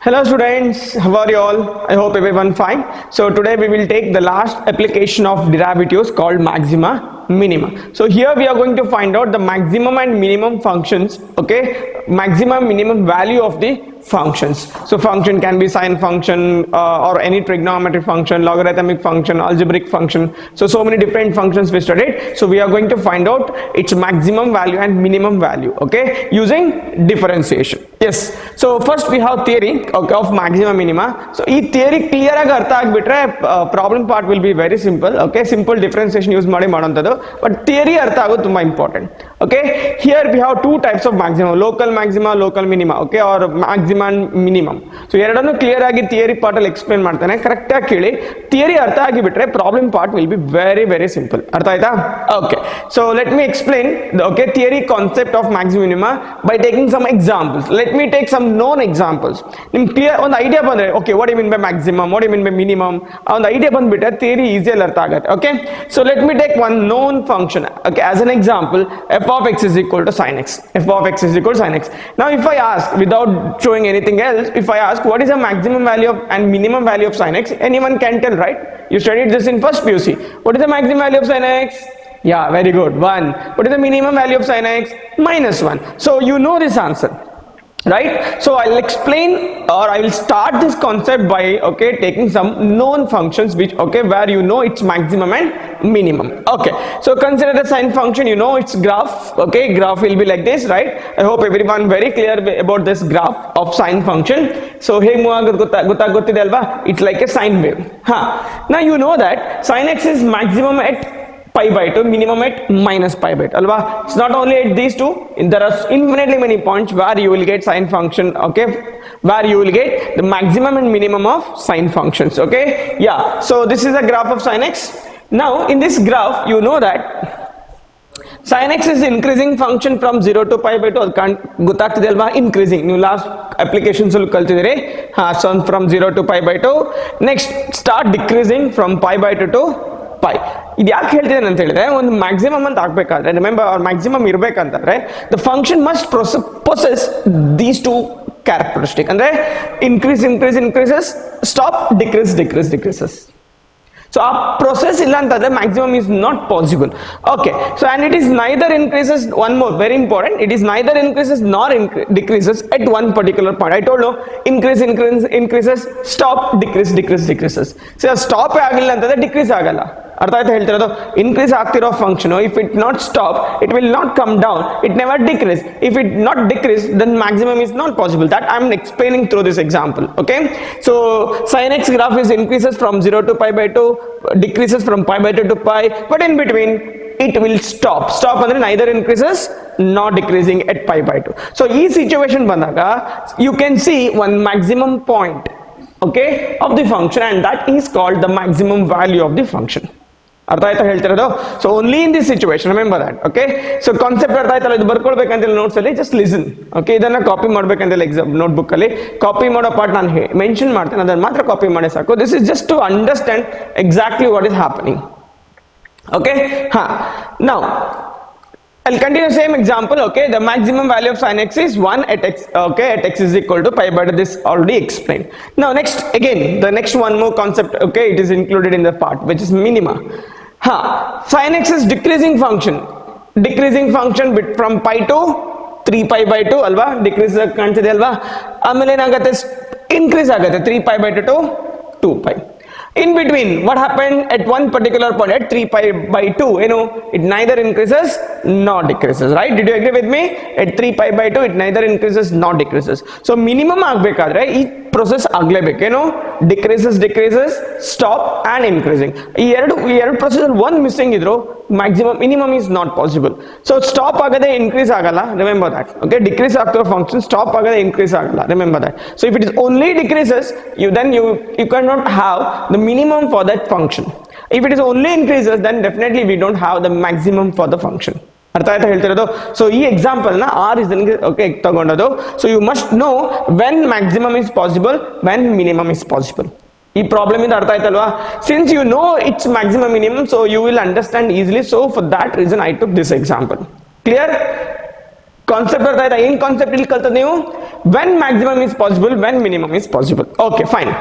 Hello students, how are you all? I hope everyone fine. So today we will take the last application of derivatives called maxima, minima. So here we are going to find out the maximum and minimum functions, okay? Maximum, minimum value of the functions. So function can be sine function or any trigonometric function, logarithmic function, algebraic function. So many different functions we studied. So we are going to find out its maximum value and minimum value, okay, using differentiation. Yes. So first we have theory, okay, of maxima minima. So this theory clear ಆಗಿ ಅರ್ಥ ಆಗಿಬಿಟ್ರೆ problem part will be very simple, okay. Simple differentiation use ಮಾಡಿ ಮಾಡೋಂತದ್ದು, but theory ಅರ್ಥ ಆಗೋದು ತುಂಬಾ important, okay. Here we have two types of maxima, local maxima, local minima, okay, or maximum and minimum. So ಎರಡನ್ನು clear ಆಗಿ theory part ಅಲ್ಲಿ explain ಮಾಡ್ತಾನೆ, correct ಆಗಿ ಕೇಳಿ. theory ಅರ್ಥ ಆಗಿಬಿಟ್ರೆ problem part will be very simple. ಅರ್ಥ ಆಯ್ತಾ? Okay. So let me explain the okay theory concept of maxima minima by taking some examples. Let me take some known examples. ನಿಮ್ಗೆ clear ಒಂದು idea ಬಂದ್ರೆ okay what you mean by maximum, what you mean by minimum, ಒಂದು idea ಬಂದ್ಬಿಟ್ರೆ theory ಈಸಿಯಲ್ಲಿ ಅರ್ಥ ಆಗುತ್ತೆ, okay. So let me take one known function, okay, as an example f of x is equal to sin x. f of x is equal to sin x. Now if I ask, without showing anything else, if I ask what is the maximum value of and minimum value of sin x, anyone can tell, right? You studied this in first PUC. What is the maximum value of sin x? Yeah, very good, 1. What is the minimum value of sin x? -1. So you know this answer, right? So I'll explain, or I will start this concept by okay taking some known functions which okay where you know its maximum and minimum, okay. So consider the sine function, you know its graph, okay. Graph will be like this, right? I hope everyone very clear about this graph of sine function. So hey gottide alva, it's like a sine wave. Now you know that sin x is maximum at pi by 2, minimum at minus pi by 2, alva. It's not only at these two, there are infinitely many points where you will get sine function, okay, where you will get the maximum and minimum of sine functions, okay. Yeah, so this is a graph of sin x. Now in this graph you know that sin x is increasing function from 0 to pi by 2, ಗೊತ್ತಾಗ್ತಿದೆ ಅಲ್ವಾ? increasing, ನೀವು last applications ಅಲ್ಲಿ ಕಲ್ತಿದ್ದೀರಿ. So from 0 to pi by 2, next start decreasing from pi by 2 to pi. ಇದು ಯಾಕೆ ಹೇಳ್ತಿದ್ದೇನೆ ಅಂತ ಹೇಳಿದ್ರೆ, ಒಂದು maximum ಅಂತ ಆಗ್ಬೇಕಾದ್ರೆ, ರಿಮೆಂಬರ್ ಅವ್ರ ಮ್ಯಾಕ್ಸಿಮಮ್ ಇರಬೇಕಂತಂದ್ರೆ the function must possess these two characteristic, ಅಂದ್ರೆ increases, ಸ್ಟಾಪ್, decreases. So ಆ process ಇಲ್ಲ ಅಂತಂದ್ರೆ maximum is not possible, okay. So and it is neither increases, one more very important, it is neither increases nor decreases at one particular point. I told you increases, stop, decreases. So stop ಆಗಿಲ್ಲ ಅಂತಂದ್ರೆ decrease ಆಗಲ್ಲ. ಅರ್ಥ ಆಯ್ತಾ ಹೇಳ್ತಿರೋದು? Increase ಆಗ್ತಿರೋ function if it not stop it will not come down, it never decrease. If it not decrease then maximum is not possible. That I am explaining through this example, okay. So sin x graph is increases from 0 to pi by 2, decreases from pi by 2 to pi, but in between it will stop ಅಂದ್ರೆ neither increases nor decreasing at pi by 2. So ಈ situation ಬಂದಾಗ you can see one maximum point, okay, of the function, and that is called the maximum value of the function. ಅರ್ಥ ಆಯ್ತಾ ಹೇಳ್ತಿರೋದು? So only in this situation, remember that, okay. So concept ಅರ್ಥ ಆಯ್ತಲ್ಲ? ಇದು ಬರ್ಕೊಳ್ಬೇಕಂತ notes ಅಲ್ಲಿ just listen, okay. ಇದನ್ನ copy ಮಾಡ್ಬೇಕಂತ ಎಕ್ಸಾಮ್ ನೋಟ್ಬುಕ್ ಅಲ್ಲಿ ಕಾಪಿ ಮಾಡೋ ಪಾರ್ಟ್ ನಾನು ಮೆನ್ಷನ್ ಮಾಡ್ತೇನೆ, ಅದನ್ನ ಮಾತ್ರ ಕಾಪಿ ಮಾಡಿ ಸಾಕು. This is just to understand exactly what is happening, okay. Now I'll continue same example, okay. The maximum value of sin x is 1 at x, okay, at x is equal to pi by 2. This already explained. Now next, again the next one more concept, okay, it is included in the part which is minima. Sin x is decreasing function bit from pi to 3 pi by 2 alva, decrease ಕಾಣ್ತಿದೆ ಅಲ್ವಾ? ಆಮೇಲೆ ಏನಾಗುತ್ತೆ, increase ಆಗುತ್ತೆ 3 pi by 2 to 2 pi. In between, what happened at one particular point at 3 pi by 2, you know, it neither increases nor decreases, right? Did you agree with me? At 3 pi by 2 it neither increases nor decreases. So minimum ಆಗ್ಬೇಕಾದ್ರೆ ಈ process ಆಗ್ಲೇಬೇಕು, ಏನು, decreases, stop and increasing. ಈ ಎರಡು process one missing ಇದ್ರು minimum is not possible. So stop ಆಗದೆ increase ಆಗಲ್ಲ, remember that, okay. Decrease ಆಗ್ತಿರೋ function stop ಆಗದೆ increase ಆಗಲ್ಲ, remember that. So if it is only decreases, you cannot have the minimum for that function. If it is only increases, then definitely we don't have the maximum for the function. ಅರ್ಥ ಆಯ್ತಾ ಹೇಳ್ತಿರೋದು? So ಈ example ನ or is okay ತಗೊಂಡದು. So you must know when maximum is possible, when minimum is possible. ಈ problem ಇಂದ ಅರ್ಥ ಆಯ್ತಲ್ವಾ? Since you know it's maximum minimum, so you will understand easily. So for that reason I took this example. Clear? Concept ಅರ್ಥ ಆಯ್ತಾ? ಏನ್ concept ಇಲ್ಲಿ ಕಲ್ತದ ನೀವು? when maximum is possible, when minimum is possible. Okay, fine.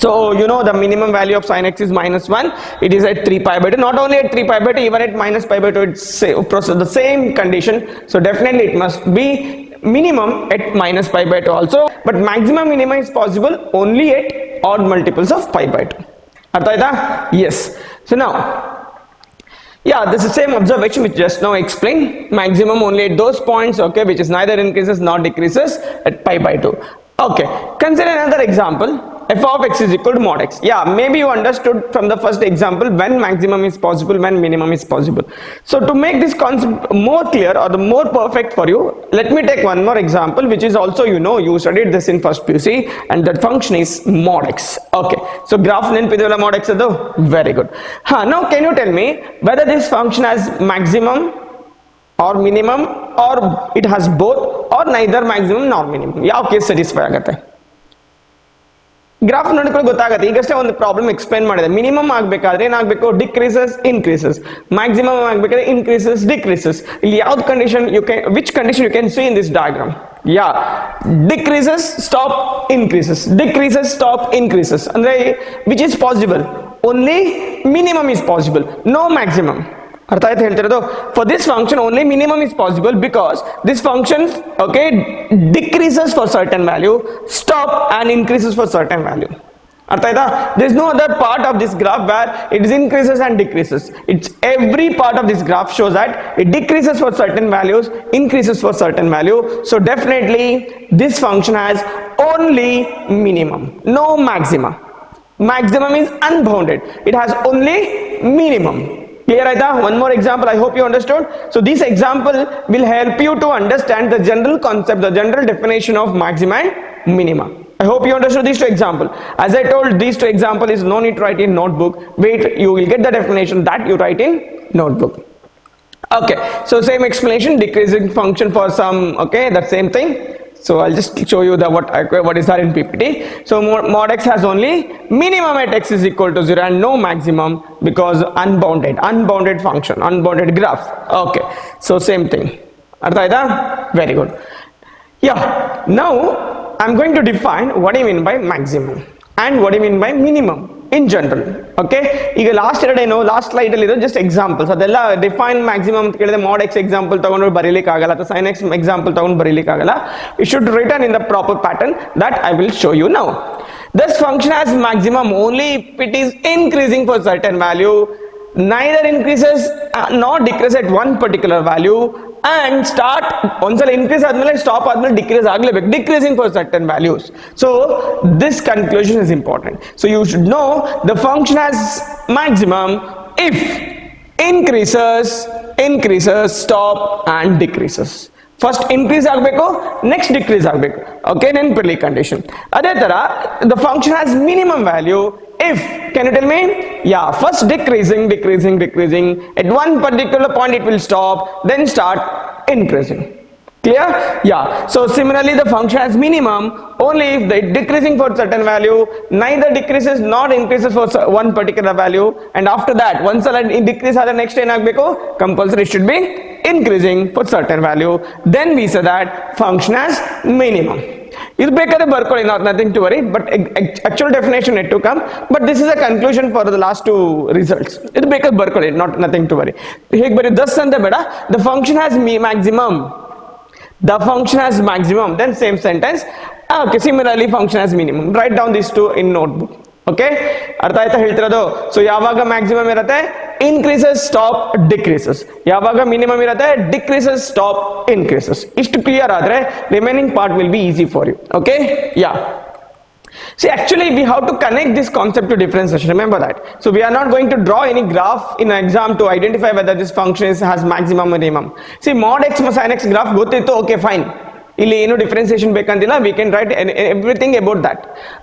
So you know the minimum value of sin x is -1. It is at 3 pi by 2. Not only at 3 pi by 2, even at minus pi by 2, it's the same condition. So definitely it must be minimum at minus pi by 2 also. But maximum minimum is possible only at odd multiples of pi by 2. Artha? Yes. So now, yeah, this is the same observation which just now explained. Maximum only at those points, okay, which is neither increases nor decreases at pi by 2. Okay, consider another example. F of x is equal to mod x. Yeah, maybe you understood from the first example when maximum is possible, when minimum is possible. So to make this concept more clear or the more perfect for you, let me take one more example, which is also, you know, you studied this in first PUC, and that function is mod x. Okay, so graph nenpidivalla mod x adu very good. Now can you tell me whether this function has maximum or minimum, or it has both, or neither maximum nor minimum? ಯಾವ case satisfy ಆಗುತ್ತೆ? Graph ನೋಡಿಕೊಂಡು ಗೊತ್ತಾಗುತ್ತೆ. ಈಗಷ್ಟೇ ಒಂದು problem explain ಮಾಡಿದೆ. Minimum ಆಗಬೇಕಾದ್ರೆ ಏನಾಗಬೇಕು? Decreases increases. Maximum ಆಗಬೇಕಾದ್ರೆ ಇನ್ಕ್ರೀಸಸ್ ಡಿಕ್ರೀಸಸ್. ಇಲ್ಲಿ ಯಾವ್ದು condition which condition you can see in this diagram? Yeah, decreases stop increases, decreases stop increases. ಅಂದ್ರೆ which is possible? Only minimum is possible, no maximum. ಅರ್ಥ ಆಯ್ತು ಹೇಳ್ತಿರೋದು? For this function only minimum is possible because this function okay decreases for certain value, stop and increases for certain value. ಅರ್ಥ ಆಯ್ತಾ? there is no other part of this graph where it is increases and decreases. It's every part of this graph shows that it decreases for certain values, increases for certain value. So definitely this function has only minimum, no maximum. Maximum is unbounded. It has only minimum. Clear aita? One more example. I hope you understood. So this example will help you to understand the general concept, the general definition of maxima and minima. I hope you understood these two examples. As I told, these two examples is no need to write in notebook. Wait, you will get the definition that you write in notebook. Okay, so same explanation, decreasing function for some, okay, that same thing. So I'll just show you the what is that in PPT. So mod x has only minimum at x is equal to 0 and no maximum because unbounded function, unbounded graph. Okay, so same thing. Artha aita? Very good. Yeah, now I'm going to define what do you mean by maximum and what do you mean by minimum in general. Okay, ಈಗ last slide ಅಲ್ಲಿ just examples, ಅದೆಲ್ಲ define maximum ಅಂತ ಕೇಳಿದ್ರೆ mod x example ತಗೊಂಡು ಬರೀಲಿಕ್ಕೆ ಆಗಲ್ಲ, ಅಥವಾ sin x example ತಗೊಂಡು ಬರೀಲಿಕ್ಕೆ ಆಗಲ್ಲ. You should written in the proper pattern that I will show you now. This function has maximum only if it is increasing for certain value, neither increases nor decreases at one particular value, and start ಒಂದ್ಸಲ increase ಆದ್ಮೇಲೆ stop ಆದ್ಮೇಲೆ decrease ಆಗಲೇಬೇಕು, decreasing for certain values. So this conclusion is important. So you should know the function has maximum if increases, stop and decreases. First increase ಆಗಬೇಕು, next decrease ಆಗಬೇಕು. Okay, ನೆನಪಿರಲಿ condition. ಅದೇ ತರ the function has minimum value if, can you tell me? Yeah, first decreasing. At one particular point it will stop, then start increasing. Clear? Yeah. So similarly the function has minimum only if the decreasing for certain value, neither decreases nor increases for one particular value, and after that once it decrease the next ಏನಾಗಬೇಕು? Compulsory should be increasing for certain value. Then we say that function has minimum. ಇದು ಬೇಕಾದ್ರೆ ಬರ್ಕೊಳ್ಳಿ, nothing to worry, but actual definition yet to come, but this is a conclusion for the last two results. ಇದು ಬೇಕಾದ್ರೆ ಬರ್ಕೊಳ್ಳಿ, nothing to worry. ಹೇಗೆ ಬರೀ thus ಅಂತ ಬೇಡ, the function has maximum, the function has maximum, then same sentence. Okay, similarly function has minimum. Write down these two in notebook. Okay, ಅರ್ಥ ಆಯ್ತಾ ಹೇಳ್ತಿರೋದು? ಸೊ ಯಾವಾಗ ಮ್ಯಾಕ್ಸಿಮಮ್ ಇರುತ್ತೆ? Increases stop decreases. ಯಾವಾಗ ಮಿನಿಮಮ್ ಇರುತ್ತೆ? Decreases stop increases. ಇಷ್ಟು clear ಆದ್ರೆ remaining part will be easy for you. Okay, yeah. See, actually we have to connect this concept to differentiation. Remember that. So we are not going to draw any graph in an exam to identify whether this function has maximum or minimum. See, mod x sin x graph ಗೊತ್ತಿತ್ತು, okay fine. ಇಲ್ಲಿ ಏನು differentiation ಬೇಕಂತಿಲ್ಲ, we can write everything about that,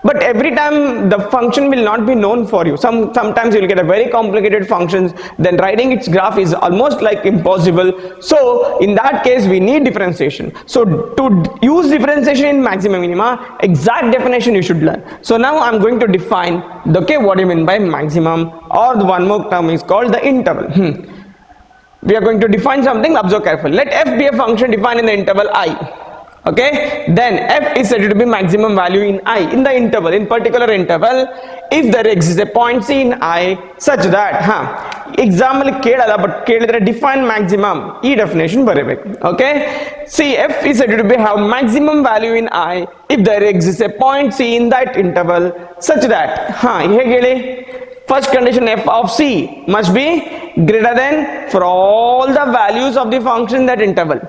but every time the function will not be known for you. Sometimes you will get a very complicated functions, then writing its graph is almost like impossible. So in that case we need differentiation. So to use differentiation in maximum minima, exact definition you should learn. So now I'm going to define okay, what do you mean by maximum, or the one more term is called the interval. We are going to define something. Observe carefully. Let f be a function defined in the interval I. Okay, then f is said to be maximum value in I in the interval, in particular interval, if there exists a point c in I such that example ಕೇಳಲ್ಲ but ಕೇಳಿದ್ರೆ define maximum ಈ definition ಬರೀಬೇಕು. Okay, see f is said to be have maximum value in I if there exists a point c in that interval such that ಹೇಗೆ ಹೇಳಿ, first condition f of c must be greater than for all the values of the function in that interval.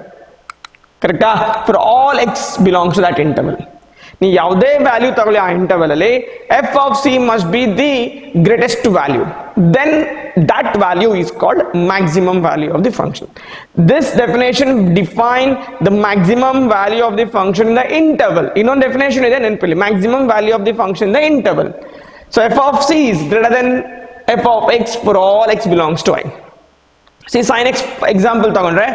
Correct? For all x belongs to that interval. ನೀವು ಯಾವುದೇ value ತಗೊಳ್ಳಿ ಆ interval ಅಲ್ಲಿ f of c must be the greatest value, then that value is called maximum value of the function. This definition define the maximum value of the function in the interval. ಇನ್ನೊಂದು definition ಇದೆ ನೆನಪಿಲ್ಲಿ, maximum value of the function in the interval. So f of c is greater than f of x for all x belongs to I. See sin x example ತಗೊಂಡ್ರೆ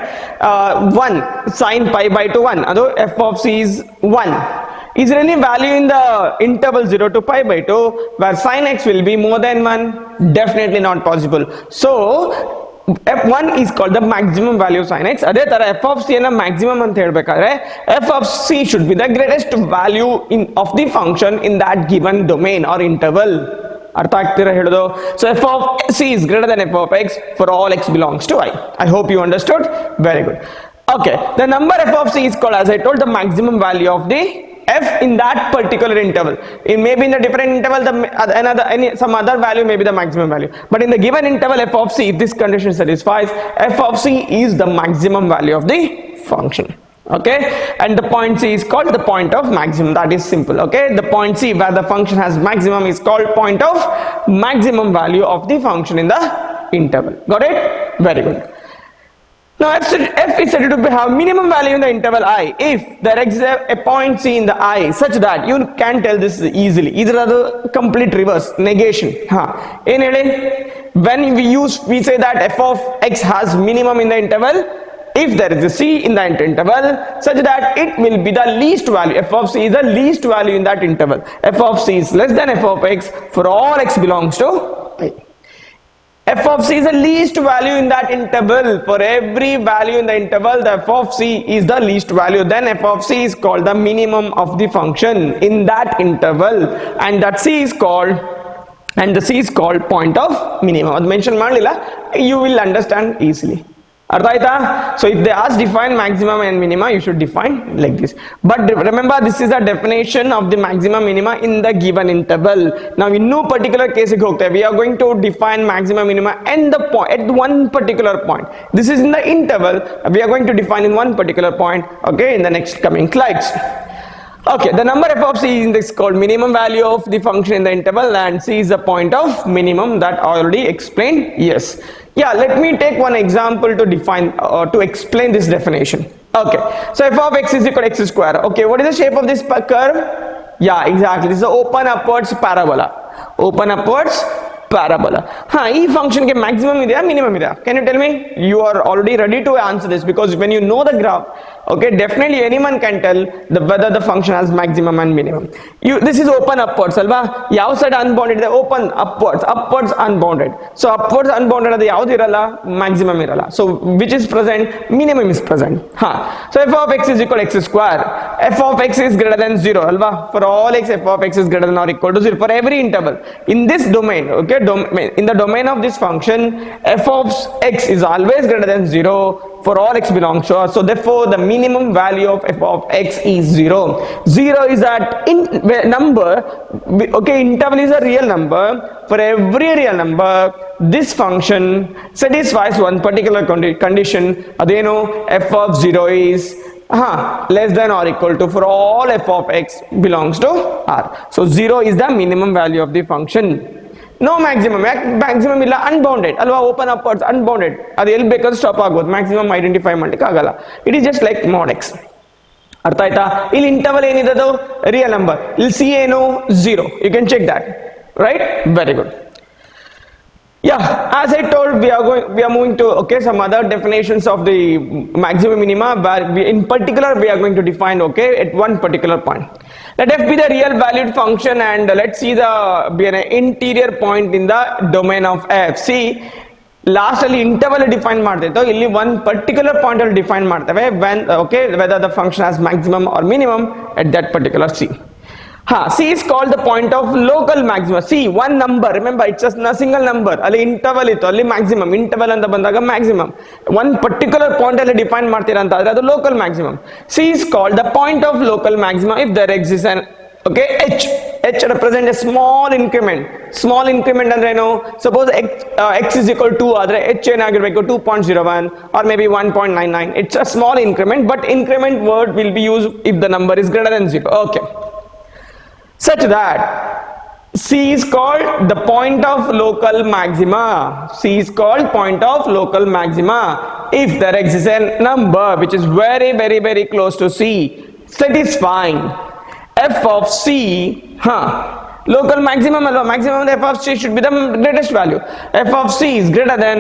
1 sin pi by 2 1, ಅದು f of c is 1. Is there any value in the interval 0 to pi by 2 where sin x will be more than 1? Definitely not possible. So f1 is called the maximum value of sin x. ಅದೇ ತರ f of c ನ maximum ಅಂತ ಹೇಳ್ಬೇಕಾದ್ರೆ f of c should be the greatest value of the function in that given domain or interval. ಅರ್ಥ ಆಗ್ತೀರಾ ಹೇಳೋದು? So f of c is greater than f of x for all x belongs to I. I hope you understood. Very good. Okay, the number f of c is called, as I told, the maximum value of the f in that particular interval. It may be in the different interval, some other value may be the maximum value, but in the given interval f of c, if this condition satisfies, f of c is the maximum value of the function. Okay, and the point c is called the point of maximum. That is simple. Okay, the point c where the function has maximum is called point of maximum value of the function in the interval. Got it? Very good. Now f is said to have minimum value in the interval I if there exists a point c in the I such that you can tell this easily. Either the complete reverse negation. ಏನು ಹೇಳಿ, when we say that f of x has minimum in the interval if there is a c in that interval such that it will be the least value. F of c is the least value in that interval. F of c is less than f of x for all x belongs to I. F of c is the least value in that interval. For every value in the interval, the f of c is the least value. Then f of c is called the minimum of the function in that interval, and that c is called, and the c is called point of minimum. Ad mention ಮಾಡಲಿಲ್ಲ, you will understand easily. ಅರ್ಥ ಆಯ್ತಾ? So if they ask define maximum and minima, you should define like this. But remember, this is a definition of the maximum minima in the given interval. Now in no particular case we are going to define maximum minima and the point at one particular point. This is in the interval. We are going to define in one particular point. Okay, in the next coming slides. Okay, the number f of c is called minimum value of the function in the interval, and c is the point of minimum that I already explained. Yes. Yeah, let me take one example to define to explain this definition. Okay, so f of x is equal to x square. Okay, what is the shape of this curve? Yeah, exactly. This is an open upwards parabola. Open upwards parabola. ಈ function ಗೆ maximum ಇದೆಯಾ minimum ಇದೆಯಾ? Can you tell me? You are already ready to answer this because when you know the graph, okay, definitely anyone can tell whether the function has maximum and minimum. This is open upwards ಅಲ್ವಾ? ಯಾವ side unbounded ಇದೆ? Open upwards unbounded. So upwards unbounded ಅದು ಯಾವುದು ಇರಲ್ಲ? Maximum ಇರಲ್ಲ. So which is present? Minimum is present. So f of x is equal to x square. F of x is greater than 0 ಅಲ್ವಾ? For all x, f of x is greater than or equal to 0 for every interval. In this domain, okay, in the domain of this function, f of x is always greater than 0 for all x belongs to R. So therefore the minimum value of f of x is 0. 0 is that number, okay, interval is a real number. For every real number, this function satisfies one particular condition. Adeno f of 0 is less than or equal to for all f of x belongs to R. So 0 is the minimum value of the function. No maximum. Maximum ಇಲ್ಲ unbounded ಅಲ್ವಾ? Open upwards unbounded. ಅದು ಎಲ್ಲಿ ಬೇಕಾದ್ರೂ stop ಆಗ್ಬೋದು. Maximum identify ಮಾಡ್ಲಿಕ್ಕೆ ಆಗಲ್ಲ. It is just like mod x. ಅರ್ಥ ಆಯ್ತಾ? ಇಲ್ಲಿ ಇಂಟರ್ವಲ್ ಏನಿದೆ ಅದು ರಿಯಲ್ ನಂಬರ್. ಇಲ್ಲಿ ಸಿ ಏನು 0. You can check that. Right? Very good. Yeah, as I told, we are moving to some other definitions of the maximum minima, where in particular we are going to define at one particular point. Let f be the real valued function, and let's see be an interior point in the domain of f. See, last ಅಲ್ಲಿ interval define ಮಾಡ್ತಿತ್ತು, ಇಲ್ಲಿ ಒಂದು particular point ಅಲ್ಲಿ define ಮಾಡ್ತೇವೆ when okay whether the function has maximum or minimum at that particular C. C is called the point of local maxima. C, one number, remember it's just a single number. ಅಲ್ಲಿ interval ಇತ್ತು, ಅಲ್ಲಿ maximum, interval ಅಂತ ಬಂದಾಗ maximum. One particular point ಅಲ್ಲಿ define ಮಾಡ್ತೀರಾ ಅಂತ ಆದ್ರೆ ಅದು local maximum. C is called the point of local maxima if there exists an okay h represent a small increment. Small increment ಅಂದ್ರೆ ಏನು? Suppose x is equal to ಆದ್ರೆ h ಏನಾಗಿರಬೇಕು 2.01 or maybe 1.99. It's a small increment, but increment word will be used if the number is greater than 0. Okay. Such that C is called the point of local maxima. C is called point of local maxima if there exists a number which is very very very close to C, satisfying f of C. Local maximum alone, maximum f of C should be the greatest value. F of C is greater than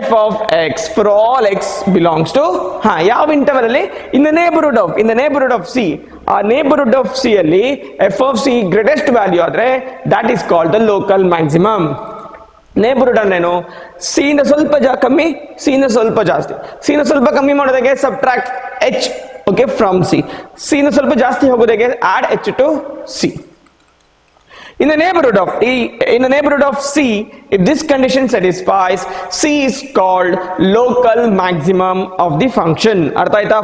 f of x for all x belongs to ಯಾವ interval ಅಲ್ಲಿ in the neighborhood of C. ಆ neighborhood of C ಅಲ್ಲಿ f of C greatest value ಆದ್ರೆ that is called the local maximum. Neighbourhood ಅಂದ್ರೇನು? C ಇಂದ ಸ್ವಲ್ಪ ಕಮ್ಮಿ, C ಇಂದ ಸ್ವಲ್ಪ ಜಾಸ್ತಿ. ಸಿ ಇಂದ ಸ್ವಲ್ಪ ಕಮ್ಮಿ ಮಾಡೋದಕ್ಕೆ subtract h okay from C. C ಇಂದ ಸ್ವಲ್ಪ ಜಾಸ್ತಿ ಹೋಗೋದಕ್ಕೆ add h to C. In the neighborhood of C, if this condition satisfies, C is called local maximum of the function. ಅರ್ಥ ಆಯ್ತಾ?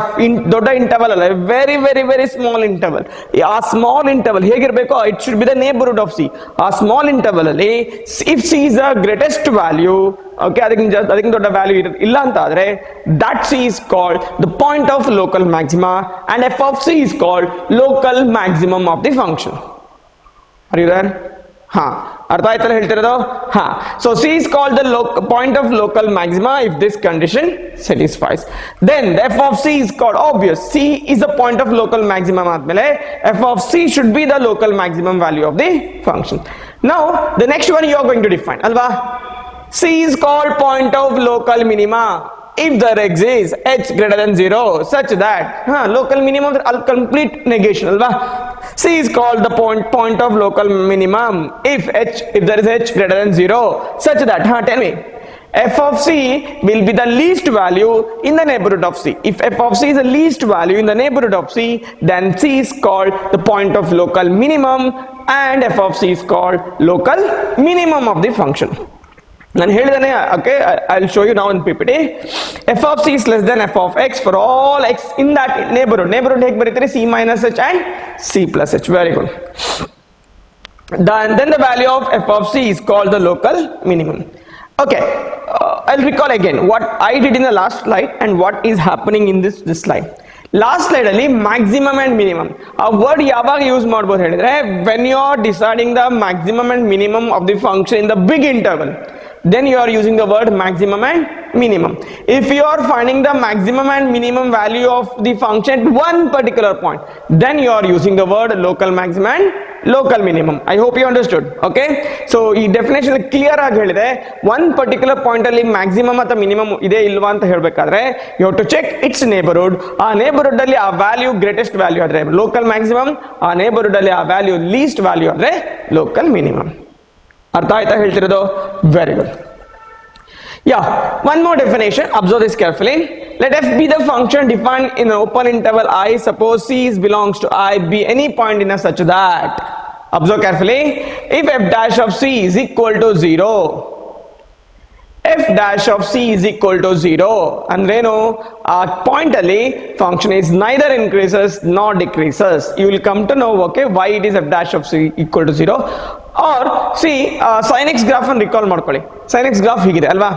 ದೊಡ್ಡ ಇಂಟರ್ವಲ್ ಅಲ್ಲ, very very very small interval. ಆ small interval ಹೇಗಿರಬೇಕು? It should be the neighbourhood of C. ಆ small interval ಅಲ್ಲಿ if C is the greatest value, okay, ಅದಕ್ಕಿಂತ ದೊಡ್ಡ ವ್ಯಾಲ್ಯೂ ಇಲ್ಲ ಅಂತ ಆದ್ರೆ that C is called the point of local maxima and F of C is called local maximum of the function. Are you there? ಅರ್ಥ ಆಯ್ತಲ್ಲ ಹೇಳ್ತಿರೋದು? So C is called the point of local maxima if this condition satisfies. Then the f of C is called obvious. C is the point of local maximum ಆದ್ಮೇಲೆ f of C should be the local maximum value of the function. Now the next one you are going to define, ಅಲ್ವಾ? C is called point of local minima if there exists h greater than 0 such that local minimum complete negation alva. C is called the point of local minimum if there is h greater than 0 such that tell me f of C will be the least value in the neighborhood of C. If f of C is the least value in the neighborhood of C, then C is called the point of local minimum and f of C is called local minimum of the function. ನಾನು ಹೇಳಿದಾನೆ, okay, I will show you now in PPT. f of C is less than f of x for all x in that neighborhood. ಹೇಗೆ ಬರೀತೀರಿ? C minus h and C plus h. Very good. Then the value of f of C is called the local minimum. Okay, I'll recall again what I did in the last slide and what is happening in this slide. Last slide ಅಲ್ಲಿ maximum and minimum ಆ word ಯಾವಾಗ use ಮಾಡಬಹುದು ಹೇಳಿದ್ರೆ when you are deciding the maximum and minimum of the function in the big interval, then you are using the word maximum and minimum. If you are finding the maximum and minimum value of the function at one particular point, then you are using the word local maximum and local minimum. I hope you understood. Okay, so ಈ definition clear ಆಗಿ ಹೇಳಿದೆ. one particular point ಅಲ್ಲಿ maximum ಅಥವಾ minimum ಇದೆ ಇಲ್ವಾ ಅಂತ ಹೇಳಬೇಕಾದ್ರೆ you have to check its neighborhood. ಆ neighborhood ಅಲ್ಲಿ ಆ value greatest value ಆದ್ರೆ local maximum, ಆ neighborhood ಅಲ್ಲಿ ಆ value least value ಆದ್ರೆ local minimum. ಅರ್ಥ ಆಯ್ತಾ ಹೇಳ್ತಿರೋದು? Very good. One more definition, observe this carefully. Let f be the function defined in an open interval I. Suppose C belongs to I, be any point in a such that, observe carefully, if f dash of C is equal to 0, f dash of C is equal to 0 ಅಂದ್ರೇನು? ಆ point ಅಲ್ಲಿ function is neither increases nor decreases. You will come to know, okay, why it is f dash of C equal to 0. or see sin x graph ಅನ್ನು recall ಮಾಡ್ಕೊಳ್ಳಿ. sin x graph ಹೀಗಿದೆ ಅಲ್ವಾ?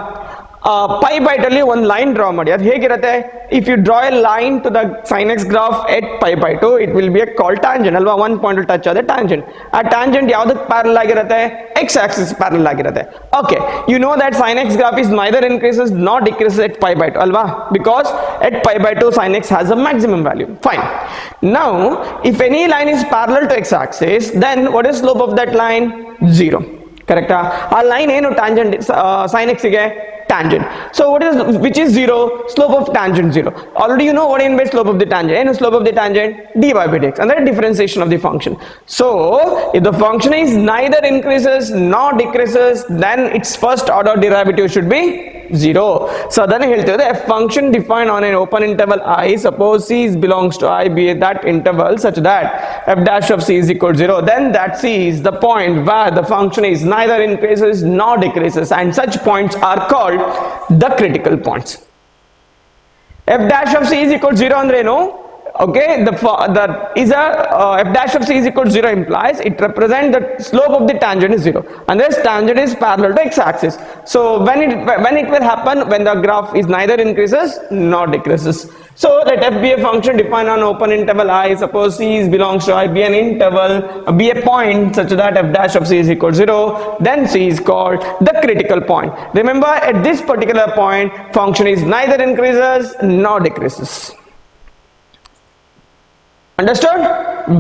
Pi byte ಅಲ್ಲಿ ಒಂದು line draw ಮಾಡಿ. ಅದು ಹೇಗಿರುತ್ತೆ? If you draw a line to the sin x graph at pi by 2, it will be a call tangent ಅಲ್ವಾ? ಒಂದು ಪಾಯಿಂಟ್ ಟಚ್ ಆದ ಟ್ಯಾಂಜೆಂಟ್. ಆ ಟ್ಯಾಂಜೆಂಟ್ ಯಾವ್ದಕ್ಕೆ ಪ್ಯಾರಲ್ ಆಗಿರುತ್ತೆ? x ಆಕ್ಸಿಸ್ ಪ್ಯಾರಲ್ ಆಗಿರುತ್ತೆ. Okay, you know that sin x graph is neither increases not decreases at pi by 2 ಅಲ್ವಾ? Because at pi by 2 sin x has a maximum value. Fine. Now if any line is parallel to x axis, then what is slope of that line? 0. ಕರೆಕ್ಟಾ? ಆ line ಏನು tangent sin x ಗೆ? tangent. So which is 0? Slope of tangent 0. Already you know what in by slope of the tangent. And slope of the tangent dy by dx, and that differentiation of the function. So if the function is neither increases nor decreases, then its first order derivative should be 0. So ಅದನ್ನ ಹೇಳ್ತಿರೋದು a function defined on an open interval I, suppose C belongs to I, be that interval such that f dash of C is equal to 0, then that C is the point where the function is neither increases nor decreases, and such points are called the critical points. F dash of C is equal to 0 andre ಏನು? Okay, the is a f dash of C is equal to 0 implies it represents the slope of the tangent is 0, and this tangent is parallel to x-axis. So when it will happen when the graph is neither increases nor decreases. So let f be a function defined on open interval I, suppose C belongs to I, be an interval, be a point such that f dash of C is equal to 0, then C is called the critical point. Remember, at this particular point function is neither increases nor decreases. Understood?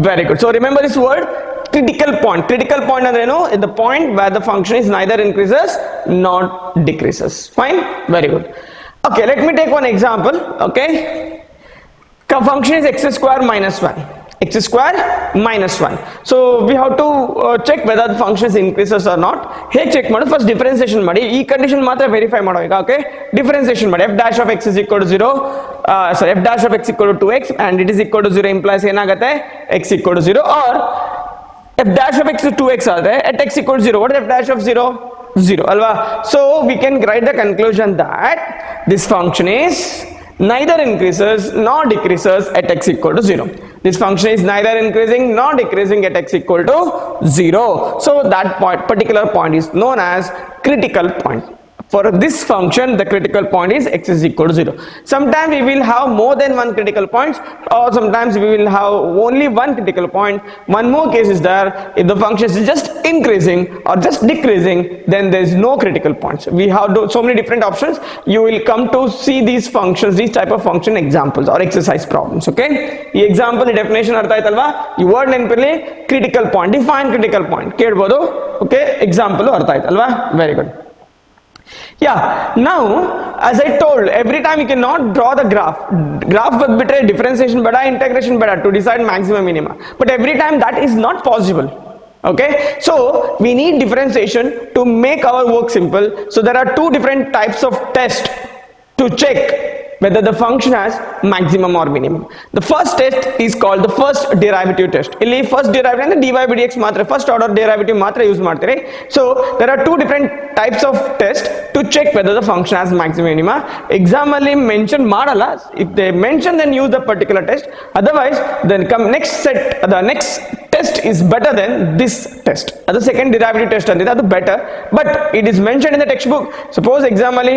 Very good. So remember this word, critical point. Critical point is the point where the function is neither increases nor decreases. Fine? Very good. Okay, let me take one example. Okay, function is x square minus 1. X square minus 1. So we have to check whether the function is increases or not. Hey, check ಮಾಡಿ first differentiation ಮಾಡಿ ಈ condition ಮಾತ್ರ verify ಮಾಡೋ ಈಗ. Okay, differentiation ಮಾಡಿ f dash of x is equal to 0, f dash of x equal to 2x and it is equal to 0 implies ಏನಾಗುತ್ತೆ x equal to 0, or f dash of x is 2x ಆದರೆ at x equal to 0, what is f dash of 0? 0 alva. So we can write the conclusion that this function is neither increases nor decreases at x equal to 0. This function is neither increasing nor decreasing at x equal to 0. So that particular point is known as critical point. For this function, the critical point is x is equal to 0. Sometimes we will have more than one critical point, or sometimes we will have only one critical point. One more case is there, if the function is just increasing or just decreasing, then there is no critical points. We have so many different options. You will come to see these functions, these type of function examples or exercise problems. Okay, ಈ example definition ಅರ್ಥ ಆಯ್ತಲ್ವಾ? ಈ word ನೆನಪಿರಲಿ, critical point, define critical point ಕೇಳಬಹುದು. Okay, example ಅರ್ಥ ಆಯ್ತಲ್ವಾ? Very good. Yeah, now as I told, every time you cannot draw the graph betray differentiation beda, integration beda to decide maximum minima, but every time that is not possible. Okay, so we need differentiation to make our work simple. So there are two different types of tests to check whether the function has maximum or minimum. The first test is called the first derivative test. Illi first derivative and the dy by dx matra, first order derivative matra use ಮಾಡ್ತಾರೆ. So there are two different types of test to check whether the function has maximum minima. Exam ಅಲ್ಲಿ mention ಮಾಡಲ್ಲ. If they mention, then use the particular test. Otherwise, then come next set, the next test is better than this test. The second derivative test and that better, but it is mentioned in the textbook. Suppose exam ali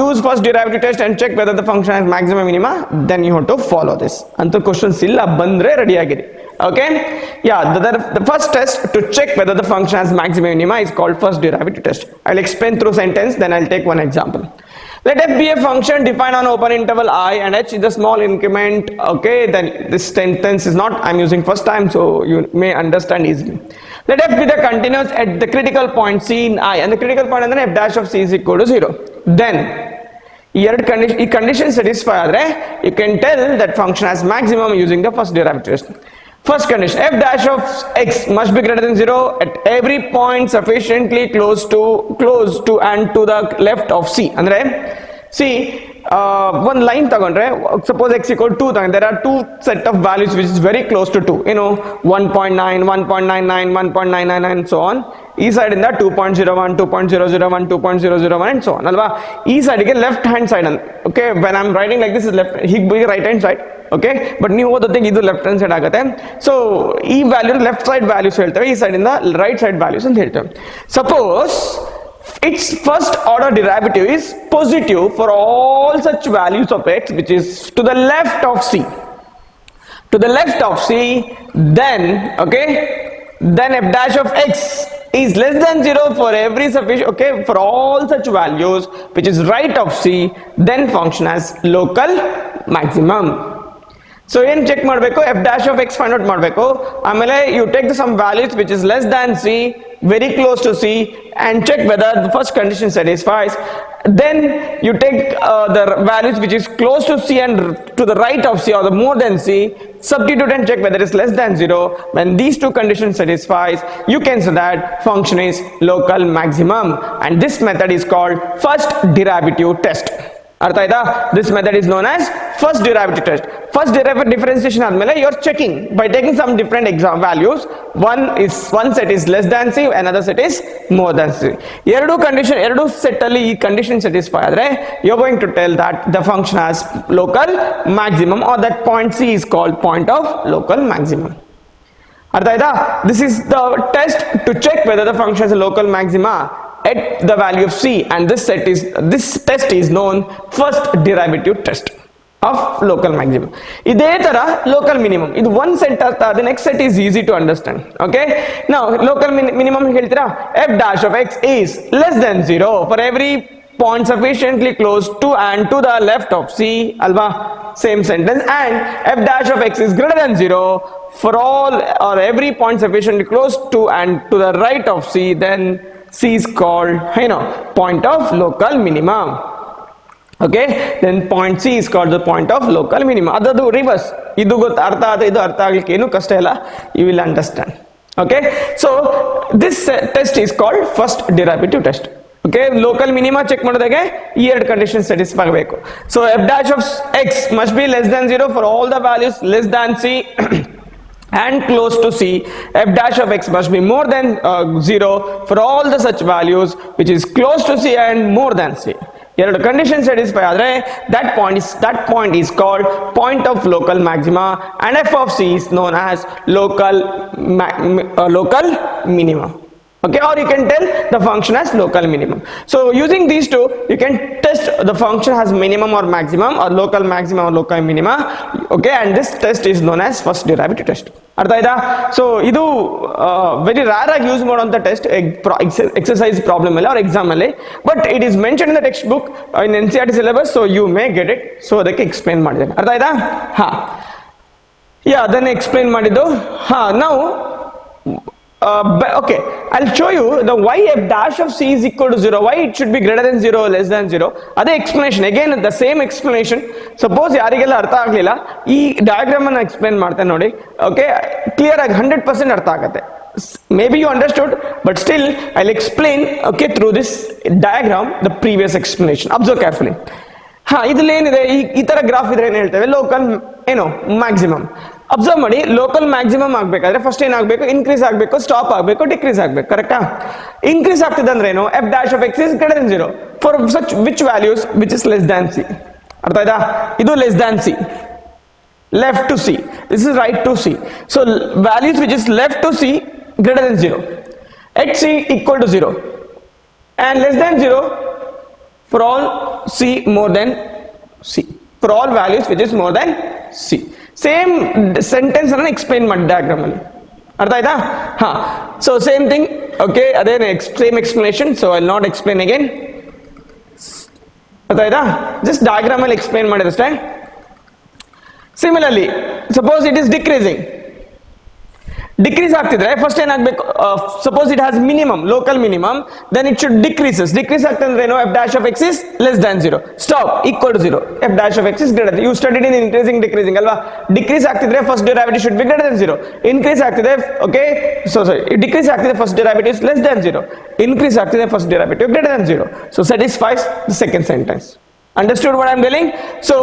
use first derivative test and check whether the function has maximum minima, then you have to follow this. Anta questions illa bandre ready agidi. Okay, yeah, the first test to check whether the function has maximum minima is called first derivative test. I'll explain through sentence, then I'll take one example. Let f be a function defined on open interval I and h is a small increment. Okay, then this sentence is not, I'm using first time, so you may understand easily. Let f be the continuous at the critical point C in I, and the critical point and then f dash of C is equal to 0. Then ಈ condition satisfy ಆದರೆ you can tell that function has maximum using the first derivative test. First condition, f dash of x must be greater than 0 at every point sufficiently close to and to the left of C. Andre see one line ತಗೊಂಡ್ರೆ, suppose x equal to 2, there are two set of values which is very close to 2, 1.9, 1.99, 1.999 and so on. ಈ side ಇಂದ 2.01, 2.001, 2.001 and so on ಅಲ್ವಾ. ಈ side ಗೆ left hand side ಅಂತ. Okay, when I'm writing like this is left, ಹೀಗೆ right hand side. Okay, but ನೀವು ಓದೋದಕ್ಕೆ ಇದು ಲೆಫ್ಟ್ ಹ್ಯಾಂಡ್ ಸೈಡ್ ಆಗುತ್ತೆ. ಸೊ ಈ ವ್ಯಾಲ್ಯೂ ಲೆಫ್ಟ್ ಸೈಡ್ ವ್ಯಾಲ್ಯೂಸ್ ಹೇಳ್ತೇವೆ, ಈ ಸೈಡ್ ಇಂದ ರೈಟ್ ಸೈಡ್ ವ್ಯಾಲ್ಯೂಸ್ ಅಂತ ಹೇಳ್ತೇವೆ. Suppose its first order derivative is positive for all such values of x which is to the left of C. To the left of C, then f dash of x is less than 0 for every sufficient, for all such values which is right of C, then function has local maximum. So ಏನ್ check ಮಾಡಬೇಕು, F dash of X find out ಮಾಡಬೇಕು. ಆಮೇಲೆ you take some values which is less than C, very close to C, and check whether the first condition satisfies. Then you take the values which is close to C and to the right of C or the more than C, substitute and check whether it is less than 0. When these two conditions satisfies, you can say that function is local maximum, and this method is called first derivative test. ಅರ್ಥ ಆಯ್ತಾ? This method is known as first derivative test. First derivative differentiation ಆದ್ಮೇಲೆ you are checking by taking some different exam values. One set is less than C, another set is more than C. ಎರಡು set ಅಲ್ಲಿ ಈ condition satisfy ಆದ್ರೆ you are going to tell that the function has local maximum or that point C is called point of local maximum. ಅರ್ಥ ಆಯ್ತಾ? This is the test to check whether the function is local maxima at the value of C, and this test is known first derivative test of local maximum. ಇದೇ ತರ local minimum, ಇದು one set ಅರ್ಥ, the next set is easy to understand. Okay, now local minimum ಹೇಳ್ತೀರಾ, f dash of x is less than 0 for every point sufficiently close to and to the left of C, alva, same sentence, and f dash of x is greater than 0 for all or every point sufficiently close to and to the right of C, then C is called, point of local minimum. Okay, then point C is called the point of local minimum. Adadu reverse, idu artha ade, idu artha agಲಿಕ್ಕೆ ಏನು ಕಷ್ಟ ಇಲ್ಲ, you will understand. Okay, so this test is called first derivative test. Okay, local minima check ಮಾಡಿದಾಗ ಈ ಎರಡು condition satisfy ಆಗಬೇಕು. So f dash of x must be less than 0 for all the values less than C and close to C. F dash of x must be more than 0 for all the such values which is close to C and more than C. ಎರಡು condition satisfy ಆದ್ರೆ that point is called point of local maxima, and f of C is known as local minimum. Okay, or you can tell the function as local minimum. So using these two, you can test the function has minimum or maximum or local maximum or local minima. Okay, and this test is known as first derivative test. ಅರ್ಥ ಆಯ್ತಾ? So ಇದು very rare ಆಗಿ use ಮಾಡುವಂತ test exercise problem ಅಲ್ಲಿ ಅವ್ರ exam ಅಲ್ಲಿ, but it is mention in the textbook in NCERT syllabus, so you may get it. So ಅದಕ್ಕೆ explain ಮಾಡಿದ್ದೇನೆ. ಅರ್ಥ ಆಯ್ತಾ? ಅದನ್ನೇ ಎಕ್ಸ್ಪ್ಲೇನ್ ಮಾಡಿದ್ದು. ನಾವು okay, I'll show you the why f dash of C is equal to 0, why it should be greater than 0 less than 0. ಅದೇ explanation, again the same explanation. Suppose ಯಾರಿಗೆಲ್ಲ ಅರ್ಥ ಆಗಲಿಲ್ಲ, ಈ ಡಯಾಗ್ರಾಮ್ ಅನ್ನು ಎಕ್ಸ್ಪ್ಲೇನ್ ಮಾಡ್ತೇನೆ ನೋಡಿ. ಓಕೆ, ಕ್ಲಿಯರ್ ಆಗಿ 100% ಅರ್ಥ ಆಗುತ್ತೆ. Maybe you understood, but still I'll explain, okay, through this diagram the previous explanation. Observe carefully. ಇದ್ರಲ್ಲಿ ಏನಿದೆ, ಈ ತರ ಗ್ರಾಫ್ ಇದ್ರೆ ಏನ್ ಹೇಳ್ತೇವೆ, ಲೋಕಲ್ ಮ್ಯಾಕ್ಸಿಮಮ್. ಅಬ್ಸರ್ವ್ ಮಾಡಿ, ಲೋಕಲ್ ಮ್ಯಾಕ್ಸಿಮಮ್ ಆಗ್ಬೇಕಾದ್ರೆ ಫಸ್ಟ್ ಏನಾಗಬೇಕು, ಇನ್ಕ್ರೀಸ್ ಆಗಬೇಕು, ಸ್ಟಾಪ್ ಆಗಬೇಕು, ಡಿಕ್ರೀಸ್ ಆಗಬೇಕು. ಕರೆಕ್ಟಾ? ಇನ್ಕ್ರೀಸ್ ಆಗ್ತಿದೆ ಅಂದ್ರೆ ಏನು, F dash of X is greater than 0 for such which values which is less than C. ಅರ್ಥ ಆಯ್ತಾ? ಇದು less than C, left to C, this is right to C. So values which is left to C greater than 0, X equal to 0 and less than 0 for all C more than C, for all values which is more than C. Same sentence ಅನ್ನು explain ಮಾಡಿ diagram ಅಲ್ಲಿ. ಅರ್ಥ ಆಯ್ತಾ? So same thing. Okay, ಅದೇ same explanation. So I not explain again. ಅರ್ಥ ಆಯ್ತಾ? Just diagram ಅಲ್ಲಿ explain ಮಾಡಿದಷ್ಟೇ. Similarly suppose it is decrease ಆಗ್ತಿದ್ರೆ ಫಸ್ಟ್ ಏನಾಗಬೇಕು, suppose it has minimum, local minimum, then it should decrease ಆಗ್ತಂದ್ರೆ ಏನು, F dash of X is less than 0, stop equal to 0, f dash of X is greater. You studied in increasing decreasing ಅಲ್ವಾ? Decrease ಆಗ್ತಿದ್ರೆ first derivative should be greater than 0, increase ಆಗ್ತಿದೆ, okay, decrease ಆಗ್ತಿದೆ first derivative is less than 0, increase ಆಗ್ತಿದೆ first derivative greater than 0. So satisfies the second sentence. Understood what I am telling? So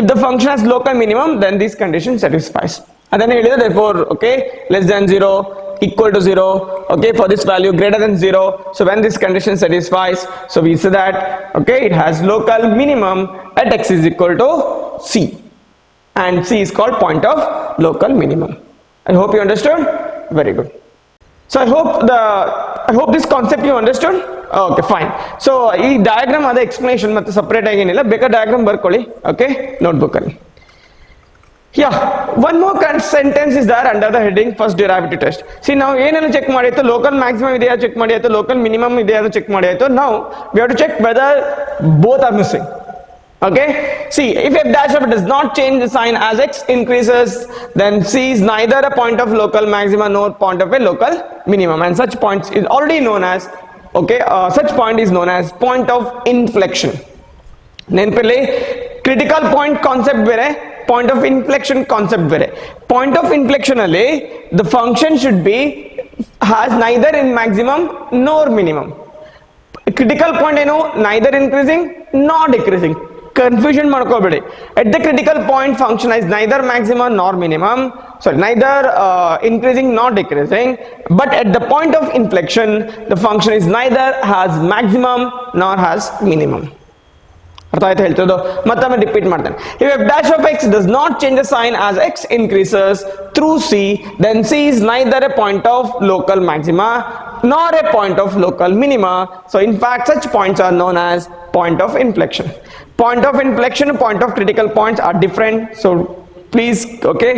if the function has local minimum, then this condition satisfies. ಅದನ್ನೇ ಹೇಳಿದ್ರೆ, therefore, okay, less than 0, equal to 0, okay, for this value greater than 0. So when this condition satisfies, so we say that, okay, it has local minimum at x is equal to C, and C is called point of local minimum. I hope you understood. Very good. So I hope this concept you understood. Okay, fine. So ಈ diagram ಅದೇ explanation, ಮತ್ತೆ separate ಆಗಿ ಏನಿಲ್ಲ, ಬೇಕಾದ diagram ಬರ್ಕೊಳ್ಳಿ, okay, notebook ಅಲ್ಲಿ. Yeah, one more sentence is there under the heading first derivative test. See, now ಏನೇನು check ಮಾಡಿತ್ತು, ಲೋಕಲ್ ಮ್ಯಾಕ್ಸಿಮಮ್ ಇದೆಯಾ ಚೆಕ್ ಮಾಡಿ ಆಯ್ತು, ಲೋಕಲ್ ಮಿನಿಮಮ್ ಇದೆಯಾ ಚೆಕ್ ಮಾಡಿ ಆಯ್ತು. Now we have to check whether both are missing. Okay, see, if f dash of does not change the sign as x increases, then c is neither a point of local maxima nor point of a local minimum, and such points is already known as, okay, such point is known as point of inflection. ನೆನಪಲ್ಲಿ critical point concept ಬೇರೆ, point of inflection concept ಬೇರೆ. Point of inflection ಅಲ್ಲಿ the function should be has neither in maximum ನೋರ್ minimum. Critical point ಏನು, neither increasing not decreasing. Confusion ಮಾಡ್ಕೋಬೇಡಿ. At the critical point function is neither maximum nor minimum, sorry, neither increasing nor decreasing, but at the point of inflection the function is neither has maximum nor has minimum. ಅರ್ಥ ಆಯ್ತು ಹೇಳ್ತಿರೋದು? ಮತ್ತೊಮ್ಮೆ repeat ಮಾಡ್ತೇನೆ. If f dash of x does not change the sign as x increases through c, then c is neither a point of local maxima nor a point of local minima. So in fact such points are known as point of inflection. Point of inflection and point of critical points are different, so please, okay,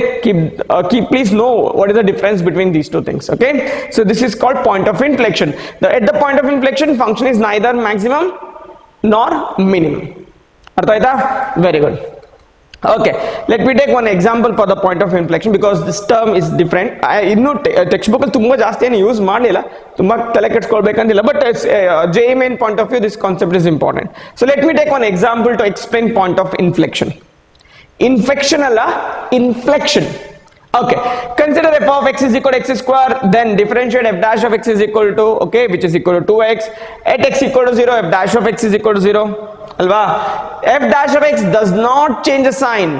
please know what is the difference between these two things. Okay, so this is called point of inflection. At the point of inflection function is neither maximum nor minimum. Artha aita? Very good. Okay, let me take one example for the point of inflection because this term is different. ಇನ್ನೂ text book ಅಲ್ಲಿ ತುಂಬಾ ಜಾಸ್ತಿ ಏನು use ಮಾಡಲಿಲ್ಲ, ತುಂಬಾ ತಲೆ ಕೆಡಿಸ್ಕೊಳ್ಬೇಕಂತಿಲ್ಲ, but JEE main point of view this concept is important. So let me take one example to explain point of inflection. Inflection ಅಲ್ಲ, inflection. Okay, consider f of x is equal to x square, then differentiate f dash of x is equal to, okay, which is equal to 2x. At x equal to 0, f dash of x is equal to 0. ಅಲ್ವಾ? f dash of x does not change the sign.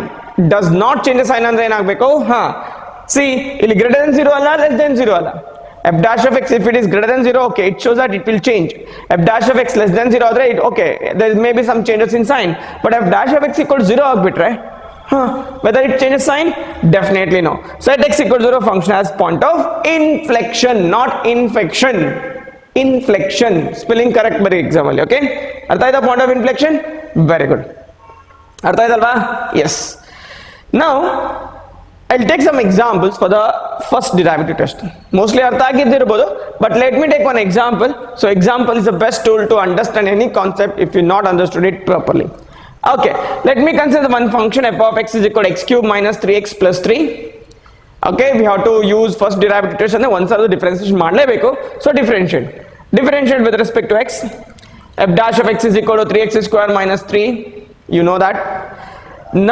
Does not change the sign ಅಂದ್ರೆ ಏನಾಗಬೇಕು? See, ಇಲ್ಲಿ greater than 0 ಅಲ್ಲ, less than 0 ಅಲ್ಲ. f dash of x, if it is greater than 0, okay, it shows that it will change. f dash of x less than 0 ಆದರೆ okay, there may be some changes in sign, but f dash of x equal to 0 ಆಗ್ಬಿಟ್ರೆ whether it changes sign? Definitely no. So at x equal to 0 function has point of inflection, not infection. Inflection, spelling correct bari exam ಅಲ್ಲಿ. Okay, ಅರ್ಥ ಆಯ್ತಾ point of inflection? Very good. ಅರ್ಥ ಆಯ್ತಲ್ವಾ? Yes. Now I'll take some examples for the first derivative test. Mostly ಅರ್ಥ ಆಗಿದ್ದಿರಬಹುದು, but let me take one example. So example is the best tool to understand any concept if you not understood it properly. Okay, let me consider one function f of x is equal to x cube minus 3x plus 3. Okay, we have to use first derivative test and once the differentiation ಮಾಡಲೇಬೇಕು. So differentiate with respect to x. F dash of x is equal to 3x square minus 3. You know that.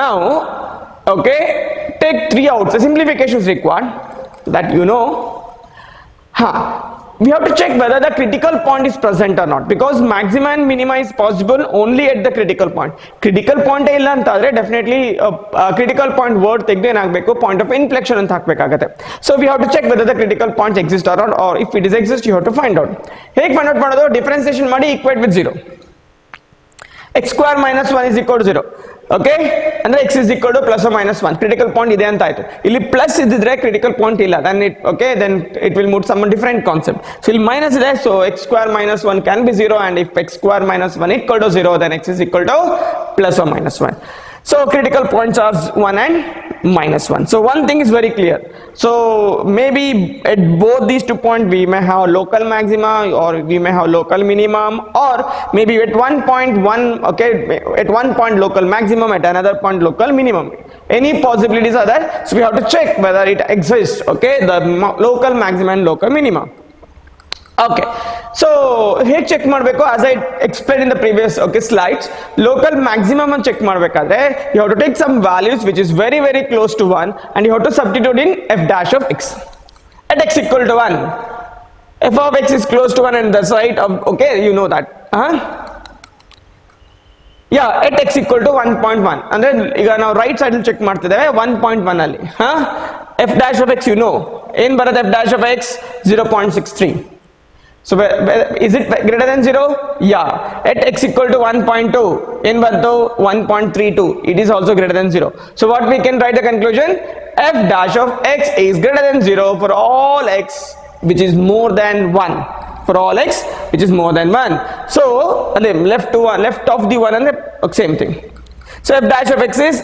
Now, okay, take 3 out. So simplification is required. That you know. We have to check whether the critical point is present or not, because maxima and minima is possible only at the critical point. Critical point illa antadre definitely critical point word tegde enagbeku point of inflection anta hakbekagate. So we have to check whether the critical points exist or not, or if it is exist you have to find out. Hege find out ಮಾಡೋದು? differentiation ಮಾಡಿ equate with 0. x square minus 1 is equal to 0. Okay, ಅಂದ್ರೆ x is equal to plus or minus 1. critical point ಇದೆ ಅಂತ ಆಯ್ತು. ಇಲ್ಲಿ plus ಇದ್ದಿದ್ರೆ critical point ಇಲ್ಲ, then it will move some different concept. So ಇಲ್ಲಿ minus ಇದೆ, so x square minus 1 can be 0, and if x square minus 1 equal to 0, then x is equal to plus or minus 1. So critical points are 1 and minus 1. So one thing is very clear. So maybe at both these 2 points we may have local maxima or we may have local minimum, or maybe at one point okay, at one point local maximum, at another point local minimum. Any possibilities are there, so we have to check whether it exists. Okay, the local maximum and local minimum. Okay, so here check ಮಾಡಬೇಕು, as I explained in the previous slides. Local maximum and check ಮಾಡಬೇಕಾದ್ರೆ you have to take some values which is very very close to 1 and you have to substitute in f dash of x. At x equal to 1, f of x is close to 1 and the side of, okay, you know that. Yeah, at x equal to 1.1 ಅಂದ್ರೆ ಈಗ ನಾವು right side ಅಲ್ಲಿ check ಮಾಡ್ತಿದ್ದೇವೆ 1.1 ಅಲ್ಲಿ. f dash of x you know ಏನು ಬರುತ್ತೆ? f dash of x 0.63. So is it greater than 0? Yeah. At x equal to 1.2, in bantu 1.32, it is also greater than 0. So what we can write the conclusion? F dash of x is greater than 0 for all x which is more than 1. For all x which is more than 1. So left of the 1 and the same thing. So f dash of x is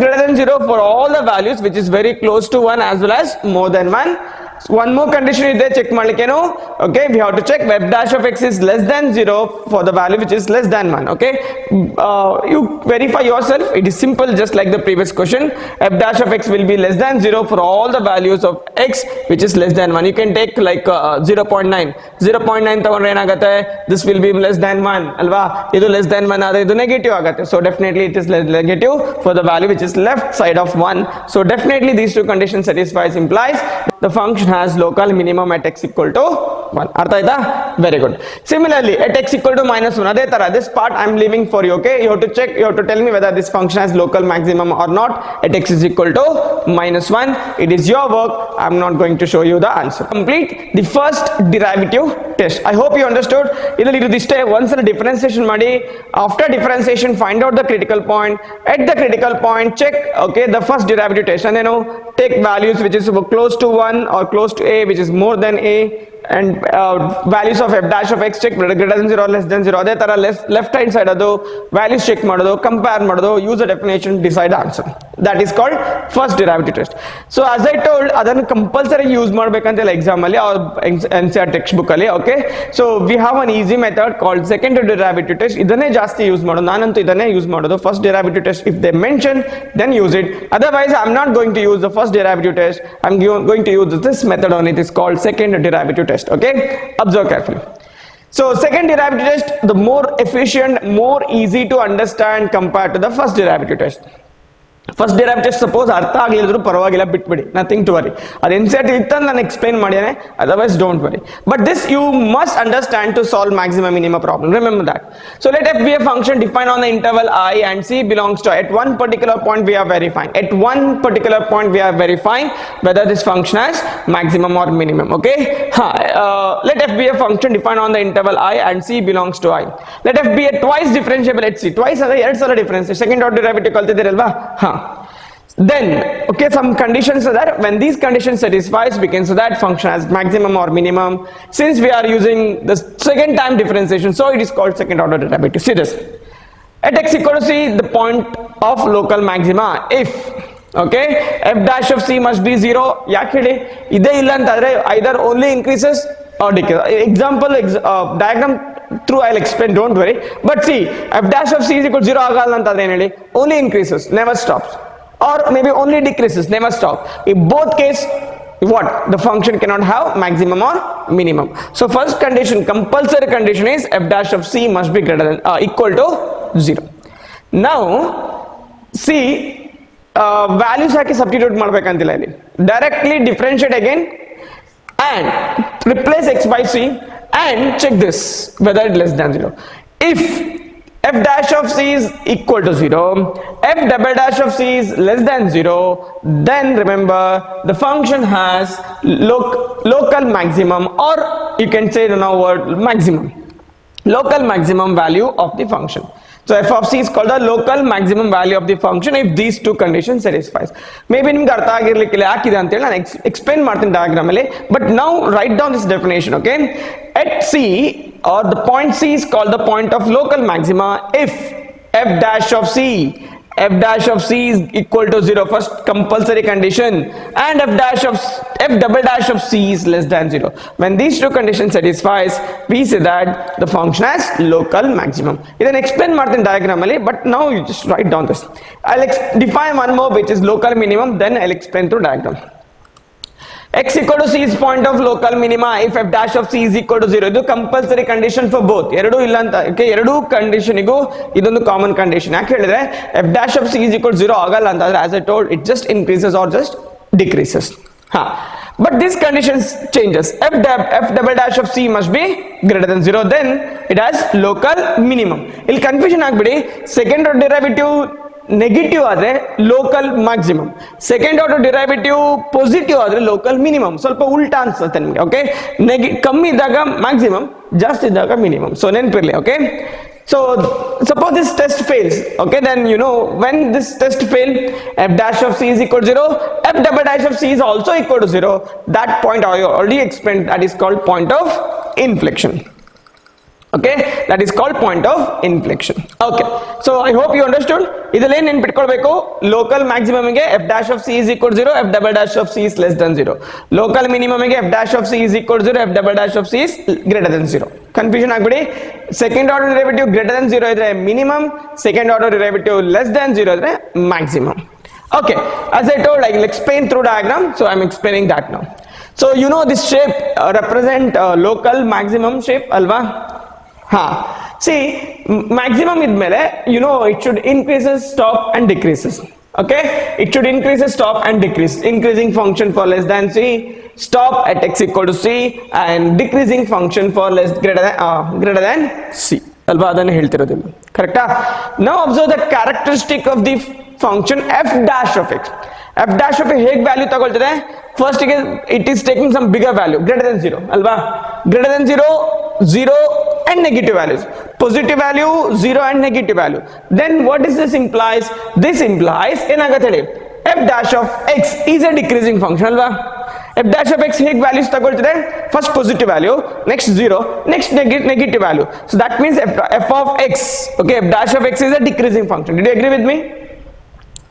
greater than 0 for all the values which is very close to 1 as well as more than 1. one more condition is there, check ಮಾಡ್ಲಿಕ್ಕೇನು, okay, we have to check f dash of x is less than 0 for the value which is less than 1, okay. You verify yourself, it is simple, just like the previous question. F dash of x will be less than 0 for all the values of x which is less than 1. You can take like 0.9 ತಗೊಂಡ್ರೆ ಏನಾಗುತ್ತೆ, this will be less than 1 ಅಲ್ವಾ, ಇದು less than 1 ಆದ್ರೆ ಇದು negative ಆಗುತ್ತೆ, so definitely it is negative for the value which is left side of 1. So definitely these two conditions satisfies, implies the function has local minimum at x equal to 1. ಅರ್ಥ ಆಯ್ತಾ? Very good. Similarly at x equal to -1, ಅದೇ ತರ this part I am leaving for you, okay. You have to check, you have to tell me whether this function has local maximum or not at x is equal to -1. It is your work, I am not going to show you the answer. Complete the first derivative test. I hope you understood. ಇದರಲ್ಲಿ ಇಷ್ಟೇ, ಒಂದ್ಸಲ differentiation ಮಾಡಿ, after differentiation find out the critical point, at the critical point check, okay, the first derivative test, and take values which is close to 1 or close to a which is more than a, and values of f dash of x check greater than 0 or less than 0. ಅದೇ ತರ left hand side ಅದು values check ಮಾಡೋದು, compare ಮಾಡೋದು, use the definition, decide the answer. That is called first derivative test. So as I told, ಅದನ್ನು compulsory use ಮಾಡ್ಬೇಕಂತಿಲ್ಲ exam ಅಲ್ಲಿ or NCERT text book ಅಲ್ಲಿ, okay. So we have an easy method called second derivative test. ಇದನ್ನೇ ಜಾಸ್ತಿ use ಮಾಡೋದು, ನಾನಂತೂ ಇದನ್ನೇ use ಮಾಡೋದು. First derivative test if they mention, then use it, otherwise I am not going to use the first derivative test, I am going to use this method only. It is called second derivative test, okay. Observe carefully. So second derivative test, the more efficient, more easy to understand compared to the first derivative test. First derive test suppose ಅರ್ಥ ಆಗಲಿದ್ರು ಪರವಾಗಿಲ್ಲ, ಬಿಟ್ಬಿಡಿ, nothing to worry. ಅದು NCERT ಇತ್ತಂತ ನಾನು explain ಮಾಡಿದ್ದೇನೆ, otherwise don't worry. But this you must understand to solve maximum minimum problem. Remember that. So let f be a function defined on the interval I and c belongs to, at one particular point we are verifying, at one particular point we are verifying whether this function has maximum or minimum, okay. Let f be a function defined on the interval I and c belongs to I. Let f be a twice differentiable at c. Twice ಅಂದ್ರೆ ಎರಡು ಸಲ difference, second order derivative ಕಲ್ತಿದ್ದೀರಲ್ವಾ. Then, okay, some conditions are there. When these conditions satisfies, we can say that function has maximum or minimum. Since we are using the second time differentiation, so it is called second order derivative. See this. At x equal to c, the point of local maxima, if, okay, f dash of c must be 0. ಯಾಕೆ ಹೇಳಿ, ಇದೇ ಇಲ್ಲ ಅಂತಂದ್ರೆ either only increases or decreases. Example, diagram through I'll explain, don't worry. But see, f dash of c is equal to 0 ಆಗಲ್ಲ ಅಂತಂದ್ರೆ ಏನು ಹೇಳಿ, only increases, never stops. Or maybe only decreases, never stop. In both case, what, the function cannot have maximum or minimum. So first condition, compulsory condition is f dash of c must be greater than equal to 0. Now see, values hockey substitute ಮಾಡಬೇಕಂತಿಲ್ಲ ಇಲ್ಲಿ, directly differentiate again and replace x by c and check this whether it less than 0. If f dash of c is equal to 0, f double dash of c is less than 0, then remember the function has local maximum, or you can say the now word maximum, local maximum value of the function. So f of c is called the local maximum value of the function if these two conditions satisfies. Maybe ನಿಮ್ಗೆ ಅರ್ಥ ಆಗಿರ್ಲಿಕ್ಕಿಲ್ಲ ಯಾಕಿದೆ ಅಂತ ಹೇಳಿ ನಾನು explain ಮಾಡ್ತೀನಿ diagram ಅಲ್ಲಿ. But now write down this definition, okay. At c, or the point c is called the point of local maxima if f dash of c is equal to 0, first compulsory condition, and f double dash of c is less than 0. When these two conditions satisfies, we say that the function has local maximum. Then explain martin diagram ali, but now you just write down this. I'll define one more which is local minimum, then I'll explain through diagram. x equal to c is point of local minima if f dash of c is equal to 0. ಇದು compulsory condition for both, ಎರಡೂ ಇಲ್ಲ ಅಂತ, okay. ಎರಡೂ ಕಂಡೀಷನ್ಗೂ ಇದೊಂದು common condition. ಯಾಕೆ ಹೇಳಿದ್ರೆ f dash of c is equal to 0 ಆಗಲ್ಲ ಅಂತಂದ್ರೆ, as I told, it just increases or just decreases. But this condition changes. F double dash of c must be greater than 0, then it has local minimum. ಇಲ್ಲಿ confusion ಆಗ್ಬಿಡಿ, second order derivative negative ಆದ್ರೆ local maximum, second order derivative positive ಆದ್ರೆ local minimum. ಸ್ವಲ್ಪ ಉಲ್ಟಾ ಅನ್ಸುತ್ತೆ ನಿಮಗೆ, okay. ಕಮ್ಮಿ ಇದ್ದಾಗ ಮ್ಯಾಕ್ಸಿಮಮ್, ಜಾಸ್ತಿ ಇದ್ದಾಗ ಮಿನಿಮಮ್. ಸೊ ನೆನಪಿರ್ಲಿ, okay. So suppose this test fails, okay, then you know when this test fail, f dash of c is equal to 0, f double dash of c is also equal to 0. That point I already explained, that is called point of inflection. okay, that is called point of inflection. Okay, so I hope you understood. ಇದರಲ್ಲಿ ಏನು ನೆನಪಿಟ್ಕೊಳ್ಬೇಕು, local maximum ಗೆ f dash of c is equal to 0, f double dash of c is less than 0. Local minimum ಗೆ f dash of c is equal to 0, f double dash of c is greater than 0. Confusion ಆಗ್ಬಿಡಿ. Second order derivative greater than 0 ಇದ್ರೆ minimum, second order derivative less than 0 ಇದ್ರೆ maximum. Okay, as I told, I will explain through diagram, so I am explaining that now. So you know this shape represent local maximum shape alva. See, maximum idmele, you know, it should increases, stop and decreases. Okay, it should increases, stop and decrease. Increasing function for less than c, stop at x equal to c, and decreasing function for greater than c. Alva adannu heltirodilla. Correcta? Now observe the characteristic of the function f dash of x. F dash of x ಹೇಗೆ value ತಗೊಳ್ತದೆ? First it is taking some bigger value, greater than 0 ಅಲ್ವಾ? Greater than 0, 0 and negative values. Positive value, 0 and negative value. Then what is this implies? This implies ಏನಾಗುತ್ತೆ ಹೇಳಿ, f dash of x is a decreasing function ಅಲ್ವಾ? f dash of x ಹೇಗೆ values ತಗೊಳ್ತಿದೆ? First positive value, next 0, next negative value. So that means f of x, okay, f dash of x is a decreasing function. Did you agree with me?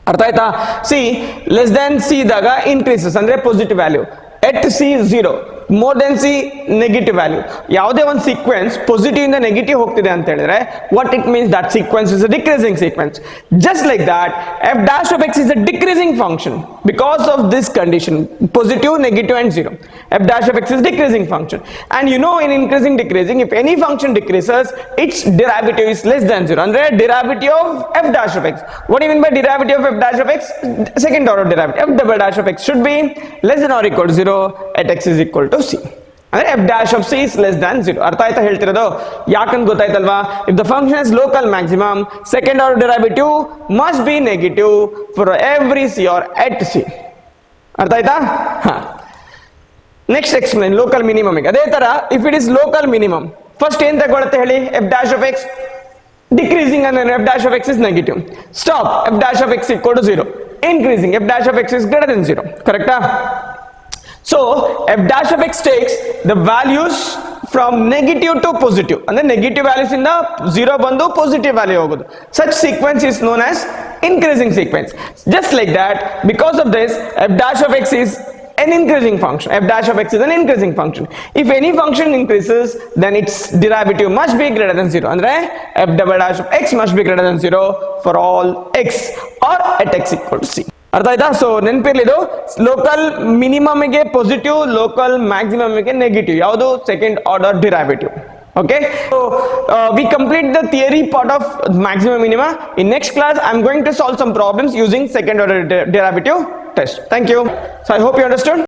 ಅರ್ಥ ಆಯ್ತಾ? C less than C ಇದ್ದಾಗ increases ಅಂದ್ರೆ positive value, at C 0, more than C negative value. ಯಾವುದೇ ಒಂದು sequence positive ಇಂದ negative ಹೋಗ್ತಿದೆ ಅಂತ ಹೇಳಿದ್ರೆ what it means that sequence is a decreasing sequence. Just like that f dash of X is a decreasing function because of this condition, positive, negative and 0. F dash of X is decreasing function, and you know in increasing decreasing if any function decreases its derivative is less than 0 andre derivative of f dash of x. What do you mean by derivative of f dash of x? Second order derivative, f double dash of x should be less than or equal to 0 at x is equal to c. ಅಂದ್ರೆ f dash of c is less than 0. ಅರ್ಥ ಆಯ್ತಾ ಹೇಳ್ತಿರೋದು? ಯಾಕಂತ ಗೊತ್ತಾಯ್ತಲ್ವಾ? if the function is local maximum, second order derivative must be negative for every c or at c. ಅರ್ಥ ಆಯ್ತಾ? Next explain local minimum. ಅದೇ ತರ if it is local minimum, first ಏನ್ ತಗೊಳುತ್ತೆ ಹೇಳಿ? F dash of x decreasing ಅಂದ್ರೆ f dash of X is negative. Stop, f dash of x equal to 0. Increasing, f dash of X is greater than 0. ಕರೆಕ್ಟಾ? So f dash of x takes the values from negative to positive, ಅಂದ್ರೆ negative values ಇಂದ 0 ಬಂದು positive value ಹೋಗೋದು. Such sequence is known as increasing sequence. Just like that, because of this, f dash of x is an increasing function. F dash of x is an increasing function. If any function increases, then its derivative must be greater than 0. Andre f double dash of x must be greater than 0 for all x or at x equal to c. ಅರ್ಥ ಆಯ್ತಾ? So ನೆನಪಿರ್ಲಿ, ಇದು local minimum ಗೆ positive, local maximum ಗೆ negative. ಯಾವುದು? Second order derivative. Okay, so we complete the theory part of maximum minima. In next class I am going to solve some problems using second order derivative test. Thank you. So I hope you understood.